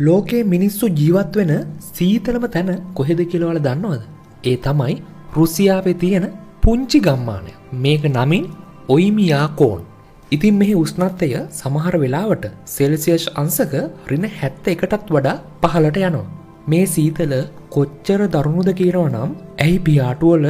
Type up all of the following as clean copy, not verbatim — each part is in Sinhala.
ලෝකයේ මිනිස්සු ජීවත් වෙන සීතලම තැන කොහෙද කියලා ඔයාලා දන්නවද? ඒ තමයි රුසියාවේ තියෙන පුංචි ගම්මානය. මේක නමින් ඔයිමියාකෝන්. ඉතින් මෙහි උෂ්ණත්වය සමහර වෙලාවට සෙල්සියස් අංශක -71ටත් වඩා පහළට යනවා. මේ සීතල කොච්චර දරුණුද කියනවා නම් ඇයි පියාටුවල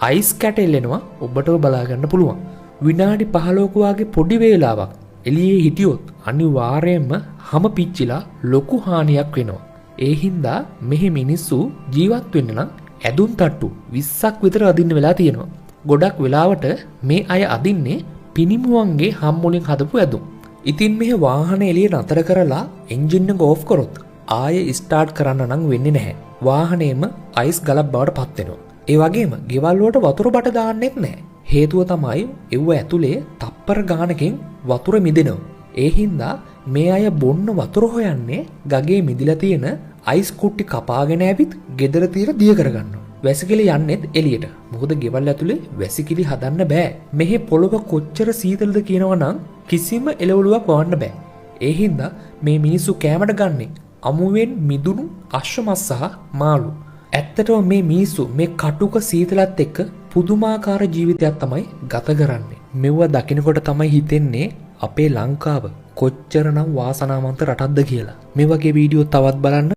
අයිස් කැටෙල්ලෙනවා ඔබට බලා ගන්න පුළුවන්. විනාඩි 15ක වගේ පොඩි වේලාවක් එළියේ හිටියොත් අනිවාර්යයෙන්ම හැම පිච්චිලා ලොකු හානියක් වෙනවා. ඒ හින්දා මෙහි මිනිස්සු ජීවත් වෙන්න නම් ඇදුම් තට්ටු 20ක් විතර අදින්න වෙලා තියෙනවා. ගොඩක් වෙලාවට මේ අය අදින්නේ පිනිමුවන්ගේ හම් වලින් හදපු ඇදුම්. ඉතින් මෙහි වාහන එළිය නතර කරලා එන්ජින් එක ඕෆ් කරොත් ආයේ ස්ටාර්ට් කරන්න නම් වෙන්නේ නැහැ. වාහනේම අයිස් ගලක් බවට පත් වෙනවා. ඒ වගේම ගෙවල් වලට වතුර බට දාන්නෙත් නැහැ. හේතුව තමයි එව්ව ඇතුලේ තප්පර ගානකින් වතුර මිදෙනවා. ඒ හින්දා මේ අය බොන්න වතුර හොයන්නේ ගගේ මිදිලා තියෙන අයිස් කුට්ටි කපාගෙන ඇවිත් ගෙදර තියලා දිය කරගන්නවා. වැසිකිලි යන්නෙත් එළියට. මොකද ගෙවල් ඇතුලේ වැසිකිලි හදන්න බෑ. මෙහි පොළොව කොච්චර සීතලද කියනවා නම් කිසිම එළවලුවක් වවන්න බෑ. ඒ හින්දා මේ මිනිස්සු කෑමට ගන්නේ අමුවෙන් මිදුණු අශ්වමස් සහ මාළු. ඇත්තටම මේ මිනිස්සු මේ කටුක සීතලත් එක්ක පුදුමාකාර ජීවිතයක් තමයි ගත කරන්නේ. මෙව දකිනකොට තමයි හිතෙන්නේ අපේ ලංකාව කොච්චරනම් වාසනාවන්ත රටක්ද කියලා. මේ වගේ වීඩියෝ තවත් බලන්න